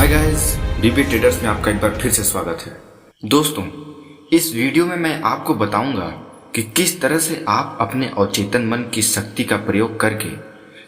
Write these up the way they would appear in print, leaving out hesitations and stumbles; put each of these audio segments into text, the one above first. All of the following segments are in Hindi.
हाय गाइस, बीबी ट्रेडर्स में आपका एक बार फिर से स्वागत है। दोस्तों, इस वीडियो में मैं आपको बताऊंगा कि किस तरह से आप अपने अवचेतन मन की शक्ति का प्रयोग करके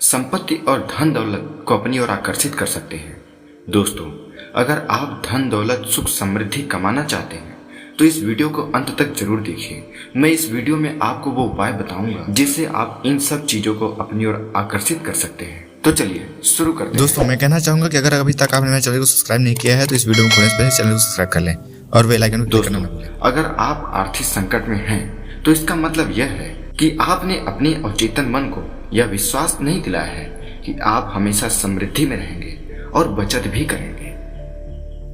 संपत्ति और धन दौलत को अपनी ओर आकर्षित कर सकते हैं। दोस्तों, अगर आप धन दौलत सुख समृद्धि कमाना चाहते हैं तो इस वीडियो को अंत तक जरूर देखिए। मैं इस वीडियो में आपको वो उपाय बताऊंगा जिससे आप इन सब चीजों को अपनी ओर आकर्षित कर सकते हैं। तो चलिए शुरू करते हैं। दोस्तों, मैं कहना चाहूंगा कि अगर अभी तक आपने मेरे चैनल को सब्सक्राइब नहीं किया है तो इस वीडियो में खोलने से पहले चैनल को सब्सक्राइब कर लें और बेल आइकन को क्लिक करना ना भूलें। अगर आप आर्थिक संकट में हैं तो इसका मतलब यह है कि आपने अपने अवचेतन मन को यह विश्वास नहीं दिलाया है कि आप हमेशा समृद्धि में रहेंगे और बचत भी करेंगे।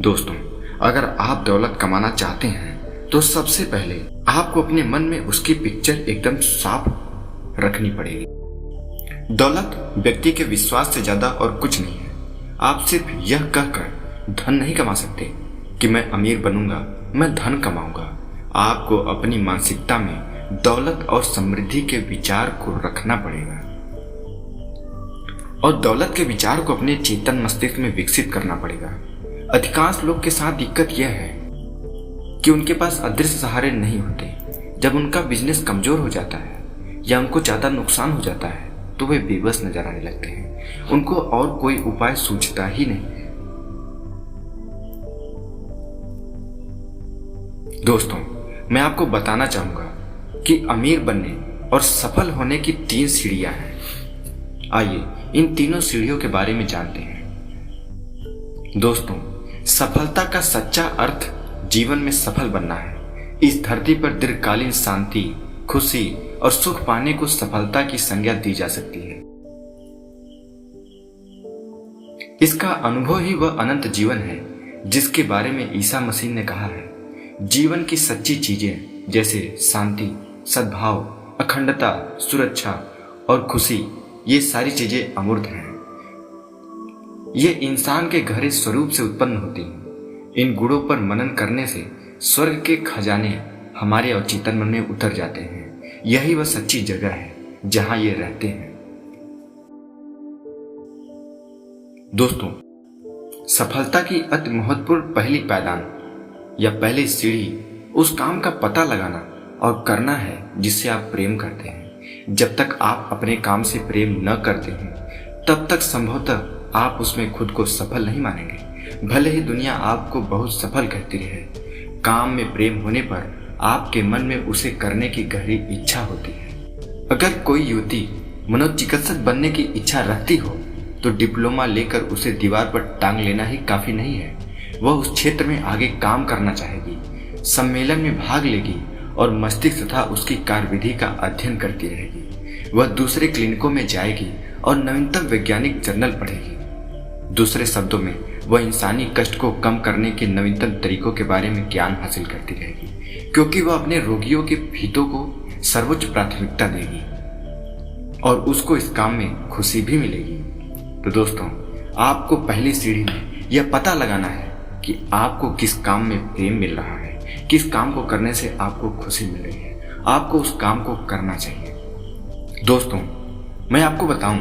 दोस्तों, अगर आप दौलत कमाना चाहते हैं तो सबसे पहले आपको अपने मन में उसकी पिक्चर एकदम साफ रखनी पड़ेगी। दौलत व्यक्ति के विश्वास से ज्यादा और कुछ नहीं है। आप सिर्फ यह कहकर धन नहीं कमा सकते कि मैं अमीर बनूंगा, मैं धन कमाऊंगा। आपको अपनी मानसिकता में दौलत और समृद्धि के विचार को रखना पड़ेगा और दौलत के विचार को अपने चेतन मस्तिष्क में विकसित करना पड़ेगा। अधिकांश लोग के साथ दिक्कत यह है कि उनके पास अदृश्य सहारे नहीं होते। जब उनका बिजनेस कमजोर हो जाता है या उनको ज्यादा नुकसान हो जाता है तो वे बेबस नजर आने लगते हैं। उनको और कोई उपाय सूझता ही नहीं है। दोस्तों, मैं आपको बताना चाहूंगा कि अमीर बनने और सफल होने की 3 सीढ़ियां हैं। आइए इन तीनों सीढ़ियों के बारे में जानते हैं। दोस्तों, सफलता का सच्चा अर्थ जीवन में सफल बनना है। इस धरती पर दीर्घकालीन शांति, खुशी और सुख पाने को सफलता की संज्ञा दी जा सकती है। इसका अनुभव ही वह अनंत जीवन है जिसके बारे में ईसा मसीह ने कहा है। जीवन की सच्ची चीजें जैसे शांति, सद्भाव, अखंडता, सुरक्षा और खुशी, ये सारी चीजें अमूर्त हैं। ये इंसान के गहरे स्वरूप से उत्पन्न होती हैं। इन गुणों पर मनन करने से स्वर्ग के खजाने हमारे अवचेतन मन में उतर जाते हैं। यही वह सच्ची जगह है जहां ये रहते हैं। दोस्तों, सफलता की अति महत्वपूर्ण पहली पायदान या पहली सीढ़ी उस काम का पता लगाना और करना है जिससे आप प्रेम करते हैं। जब तक आप अपने काम से प्रेम न करते हैं तब तक संभवतः आप उसमें खुद को सफल नहीं मानेंगे, भले ही दुनिया आपको बहुत सफल कहती रहे। काम में प्रेम होने पर आपके मन में उसे करने की गहरी इच्छा होती है। अगर कोई युवती मनोचिकित्सक बनने की इच्छा रखती हो तो डिप्लोमा लेकर उसे दीवार पर टांग लेना ही काफी नहीं है। वह उस क्षेत्र में आगे काम करना चाहेगी, सम्मेलन में भाग लेगी और मस्तिष्क तथा उसकी कार्यविधि का अध्ययन करती रहेगी। वह दूसरे क्लिनिकों में जाएगी और नवीनतम वैज्ञानिक जर्नल पढ़ेगी। दूसरे शब्दों में, वह इंसानी कष्ट को कम करने के नवीनतम तरीकों के बारे में ज्ञान हासिल करती रहेगी, क्योंकि वह अपने रोगियों के हितों को सर्वोच्च प्राथमिकता देगी और उसको इस काम में खुशी भी मिलेगी। तो दोस्तों, आपको पहली सीढ़ी में यह पता लगाना है कि आपको किस काम में प्रेम मिल रहा है, किस काम को करने से आपको खुशी मिल रही है। आपको उस काम को करना चाहिए। दोस्तों, मैं आपको बताऊं,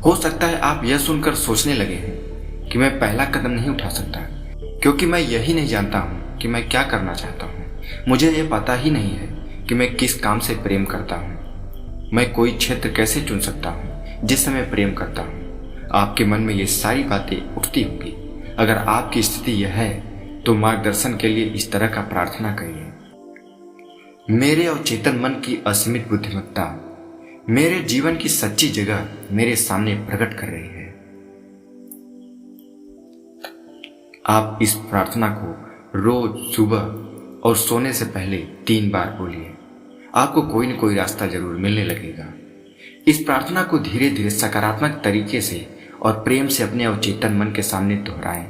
हो सकता है आप यह सुनकर सोचने लगे हैं कि मैं पहला कदम नहीं उठा सकता क्योंकि मैं यही नहीं जानता हूं कि मैं क्या करना चाहता हूं। मुझे यह पता ही नहीं है कि मैं किस काम से प्रेम करता हूं। मैं कोई क्षेत्र कैसे चुन सकता हूं जिससे मैं प्रेम करता हूं। आपके मन में ये सारी बातें उठती होंगी। अगर आपकी स्थिति यह है तो मार्गदर्शन के लिए इस तरह का प्रार्थना करिए। मेरे अवचेतन मन की असीमित बुद्धिमत्ता मेरे जीवन की सच्ची जगह मेरे सामने प्रकट कर रही है। आप इस प्रार्थना को रोज सुबह और सोने से पहले 3 बार बोलिए। आपको कोई न कोई रास्ता जरूर मिलने लगेगा। इस प्रार्थना को धीरे धीरे सकारात्मक तरीके से और प्रेम से अपने अवचेतन मन के सामने दोहराएं।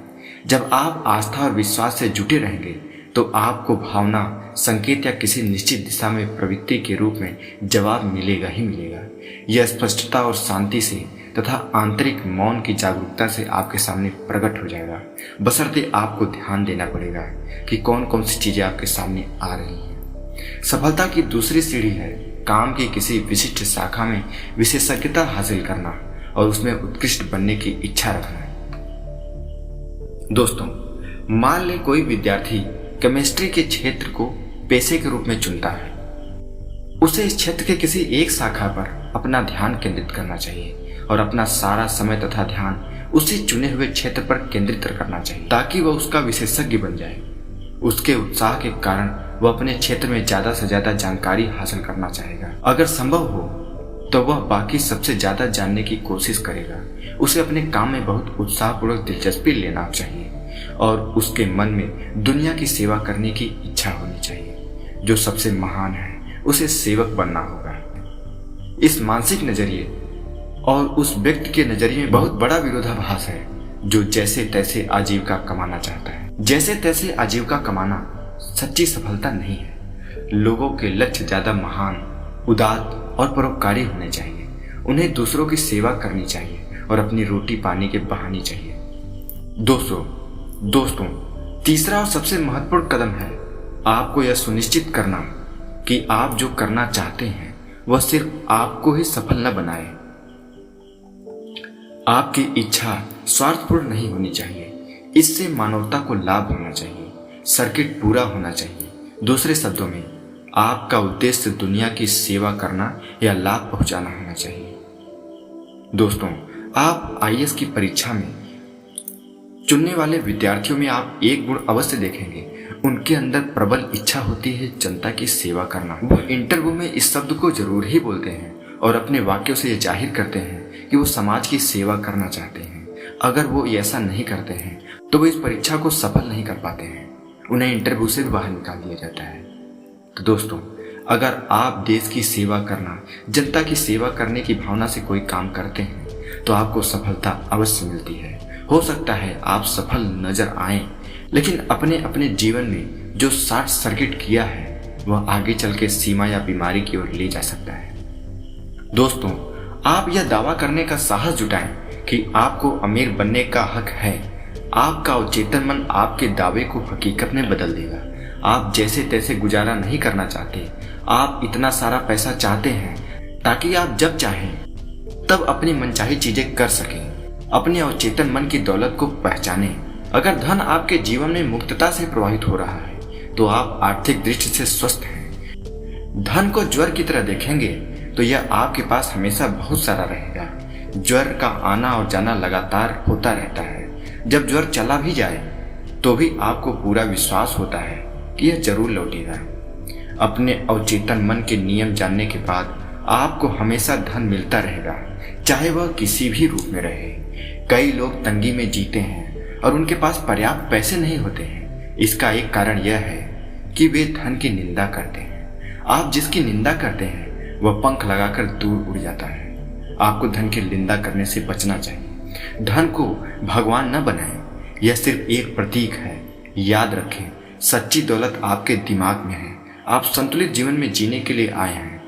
जब आप आस्था और विश्वास से जुटे रहेंगे तो आपको भावना, संकेत या किसी निश्चित दिशा में प्रवृत्ति के रूप में जवाब मिलेगा ही मिलेगा। यह स्पष्टता और शांति से तथा आंतरिक मौन की जागरूकता से आपके सामने प्रकट हो जाएगा। बशर्ते आपको ध्यान देना पड़ेगा कि कौन कौन सी चीजें आपके सामने आ रही हैं। सफलता की दूसरी सीढ़ी है काम की किसी विशिष्ट शाखा में विशेषज्ञता हासिल करना और उसमें उत्कृष्ट बनने की इच्छा रखना। दोस्तों, मान लें कोई विद्यार्थी केमिस्ट्री के क्षेत्र को पेशे के रूप में चुनता है। उसे इस क्षेत्र के किसी एक शाखा पर अपना ध्यान केंद्रित करना चाहिए और अपना सारा समय तथा ध्यान उसी चुने हुए क्षेत्र पर केंद्रित करना चाहिए ताकि वह उसका विशेषज्ञ बन जाए। उसके उत्साह के कारण वह अपने क्षेत्र में ज्यादा से ज्यादा जानकारी हासिल करना चाहेगा। अगर संभव हो तो वह बाकी सबसे ज्यादा जानने की कोशिश करेगा। उसे अपने काम में बहुत उत्साहपूर्वक दिलचस्पी लेना चाहिए और उसके मन में दुनिया की सेवा करने की इच्छा होनी चाहिए। जो सबसे महान है उसे सेवक बनना होगा। इस मानसिक नजरिए और उस व्यक्ति के नजरिए में बहुत बड़ा विरोधाभास है जो जैसे तैसे आजीविका कमाना चाहता है। जैसे तैसे आजीविका कमाना सच्ची सफलता नहीं है। लोगों के लक्ष्य ज्यादा महान, उदात्त और परोपकारी होने चाहिए। उन्हें दूसरों की सेवा करनी चाहिए और अपनी रोटी पानी के बहाने चाहिए। दोस्तों, तीसरा और सबसे महत्वपूर्ण कदम है आपको यह सुनिश्चित करना कि आप जो करना चाहते हैं वह सिर्फ आपको ही सफल न बनाए। आपकी इच्छा स्वार्थपूर्ण नहीं होनी चाहिए। इससे मानवता को लाभ होना चाहिए, सर्किट पूरा होना चाहिए। दूसरे शब्दों में, आपका उद्देश्य दुनिया की सेवा करना या लाभ पहुंचाना होना चाहिए। दोस्तों, आप आईएएस की परीक्षा में चुनने वाले विद्यार्थियों में आप एक गुण अवश्य देखेंगे। उनके अंदर प्रबल इच्छा होती है जनता की सेवा करना। वो इंटरव्यू में इस शब्द को जरूर ही बोलते हैं और अपने वाक्यों से ये जाहिर करते हैं कि वो समाज की सेवा करना चाहते हैं। अगर वो ऐसा नहीं करते हैं तो वो इस परीक्षा को सफल नहीं कर पाते हैं। उन्हें इंटरव्यू से भी बाहर निकाल दिया जाता है। तो दोस्तों, अगर आप देश की सेवा करना, जनता की सेवा करने की भावना से कोई काम करते हैं तो आपको सफलता अवश्य मिलती है। हो सकता है आप सफल नजर आए, लेकिन अपने अपने जीवन में जो शॉर्ट सर्किट किया है वह आगे चल के सीमा या बीमारी की ओर ले जा सकता है। दोस्तों, आप यह दावा करने का साहस जुटाएं कि आपको अमीर बनने का हक है। आपका अवचेतन मन आपके दावे को हकीकत में बदल देगा। आप जैसे तैसे गुजारा नहीं करना चाहते। आप इतना सारा पैसा चाहते हैं ताकि आप जब चाहें तब अपनी मनचाही चीजें कर सकें। अपने अवचेतन मन की दौलत को पहचानें। अगर धन आपके जीवन में मुक्तता से प्रवाहित हो रहा है तो आप आर्थिक दृष्टि से स्वस्थ हैं। धन को ज्वर की तरह देखेंगे तो यह आपके पास हमेशा बहुत सारा रहेगा। ज्वर का आना और जाना लगातार होता रहता है। जब ज्वर चला भी जाए तो भी आपको पूरा विश्वास होता है कि यह जरूर लौटेगा। अपने अवचेतन मन के नियम जानने के बाद आपको हमेशा धन मिलता रहेगा, चाहे वह किसी भी रूप में रहे। कई लोग तंगी में जीते हैं और उनके पास पर्याप्त पैसे नहीं होते हैं। इसका एक कारण यह है कि वे धन की निंदा करते हैं। आप जिसकी निंदा करते हैं वह पंख लगाकर दूर उड़ जाता है। आपको धन की निंदा करने से बचना चाहिए। धन को भगवान न बनाएं, यह सिर्फ एक प्रतीक है। याद रखें, सच्ची दौलत आपके दिमाग में है। आप संतुलित जीवन में जीने के लिए आए हैं।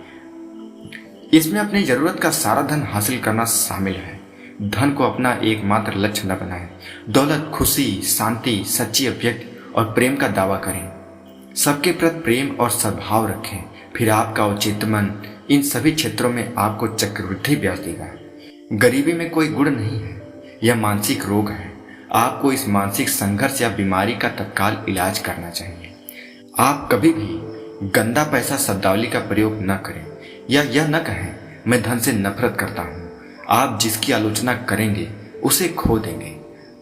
इसमें अपनी जरूरत का सारा धन हासिल करना शामिल है। धन को अपना एकमात्र लक्ष्य न बनाएं। दौलत, खुशी, शांति, सच्ची अभिव्यक्ति और प्रेम का दावा करें। सबके प्रति प्रेम और सद्भाव रखें। फिर आपका अवचेतन मन इन सभी क्षेत्रों में आपको चक्रवृद्धि ब्याज देगा। गरीबी में कोई गुण नहीं है, यह मानसिक रोग है। आपको इस मानसिक संघर्ष या बीमारी का तत्काल इलाज करना चाहिए। आप कभी भी गंदा पैसा शब्दावली का प्रयोग न करें या यह न कहें मैं धन से नफरत करता हूँ। आप जिसकी आलोचना करेंगे उसे खो देंगे।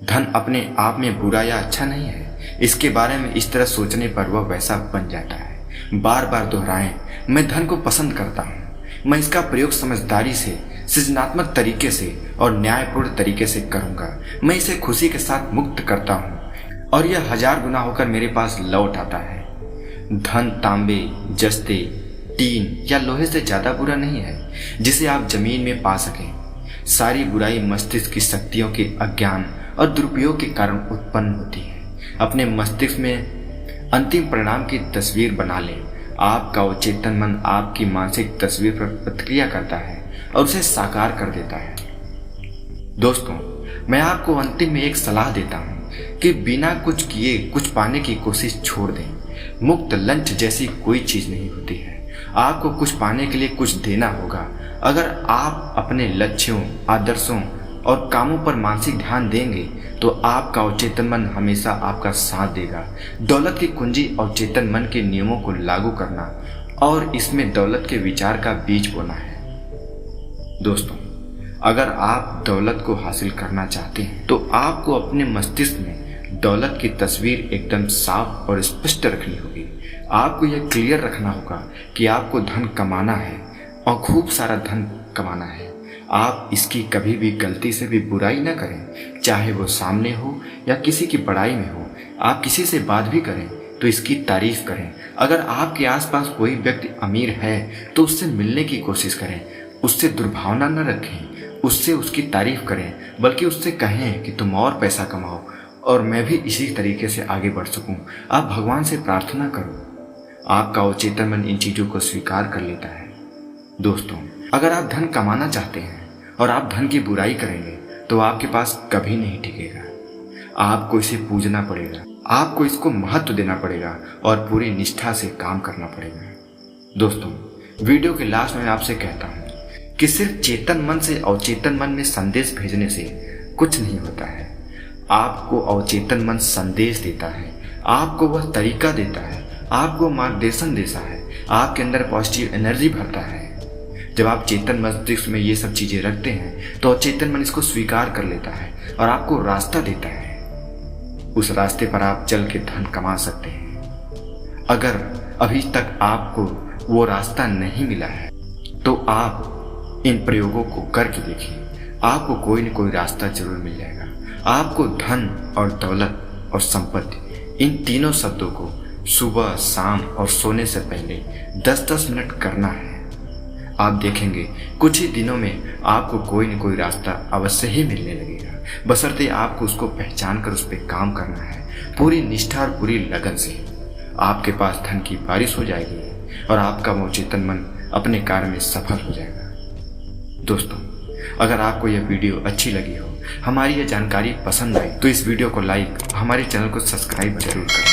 धन अपने आप में बुरा या अच्छा नहीं है। इसके बारे में इस तरह सोचने पर वह वैसा बन जाता है। बार बार दोहराएं, मैं धन को पसंद करता हूँ। मैं इसका प्रयोग समझदारी से, सृजनात्मक तरीके से और न्यायपूर्ण तरीके से करूंगा। मैं इसे खुशी के साथ मुक्त करता हूँ और यह 1000 गुना होकर मेरे पास लौट आता है। धन तांबे, जस्ते, टीन या लोहे से ज्यादा बुरा नहीं है जिसे आप जमीन में पा सकें। सारी बुराई मस्तिष्क की शक्तियों के अज्ञान और दुरुपयोग के कारण उत्पन्न होती है। अपने मस्तिष्क में अंतिम परिणाम की तस्वीर बना लें। आपका अवचेतन मन आपकी मानसिक तस्वीर पर प्रतिक्रिया करता है और उसे साकार कर देता है। दोस्तों, मैं आपको अंतिम में एक सलाह देता हूँ कि बिना कुछ किए कुछ पाने की कोशिश छोड़ दें। मुफ्त लंच जैसी कोई चीज नहीं होती है। आपको कुछ पाने के लिए कुछ देना होगा। अगर आप अपने लक्ष्यों, आदर्शों और कामों पर मानसिक ध्यान देंगे तो आपका अवचेतन मन हमेशा आपका साथ देगा। दौलत की कुंजी अवचेतन मन के नियमों को लागू करना और इसमें दौलत के विचार का बीज बोना है। दोस्तों, अगर आप दौलत को हासिल करना चाहते हैं तो आपको अपने मस्तिष्क में दौलत की तस्वीर एकदम साफ और स्पष्ट रखनी होगी। आपको यह क्लियर रखना होगा कि आपको धन कमाना है और खूब सारा धन कमाना है। आप इसकी कभी भी गलती से भी बुराई न करें, चाहे वो सामने हो या किसी की बड़ाई में हो। आप किसी से बात भी करें तो इसकी तारीफ करें। अगर आपके आसपास कोई व्यक्ति अमीर है तो उससे मिलने की कोशिश करें, उससे दुर्भावना न रखें, उससे उसकी तारीफ करें, बल्कि उससे कहें कि तुम और पैसा कमाओ और मैं भी इसी तरीके से आगे बढ़ सकूं। आप भगवान से प्रार्थना करो, आपका अवचेतन मन इन चीजों को स्वीकार कर लेता है। दोस्तों, अगर आप धन कमाना चाहते हैं और आप धन की बुराई करेंगे तो आपके पास कभी नहीं टिकेगा। आपको इसे पूजना पड़ेगा, आपको इसको महत्व देना पड़ेगा और पूरी निष्ठा से काम करना पड़ेगा। दोस्तों, वीडियो के लास्ट में आपसे कहता हूँ कि सिर्फ चेतन मन से अवचेतन मन में संदेश भेजने से कुछ नहीं होता है। आपको अवचेतन मन संदेश देता है, आपको वह तरीका देता है, आपको मार्गदर्शन देता है, आपके अंदर पॉजिटिव एनर्जी भरता है। जब आप चेतन मस्तिष्क में ये सब चीजें रखते हैं तो अचेतन मन इसको स्वीकार कर लेता है और आपको रास्ता देता है। उस रास्ते पर आप चल के धन कमा सकते हैं। अगर अभी तक आपको वो रास्ता नहीं मिला है तो आप इन प्रयोगों को करके देखिए, आपको कोई न कोई रास्ता जरूर मिल जाएगा। आपको धन और दौलत और संपत्ति, इन तीनों शब्दों को सुबह, शाम और सोने से पहले 10-10 मिनट करना है। आप देखेंगे कुछ ही दिनों में आपको कोई न कोई रास्ता अवश्य ही मिलने लगेगा, बशर्ते आपको उसको पहचान कर उस पर काम करना है पूरी निष्ठा और पूरी लगन से। आपके पास धन की बारिश हो जाएगी और आपका अवचेतन मन अपने कार्य में सफल हो जाएगा। दोस्तों, अगर आपको यह वीडियो अच्छी लगी हो, हमारी यह जानकारी पसंद आई तो इस वीडियो को लाइक, हमारे चैनल को सब्सक्राइब जरूर करें।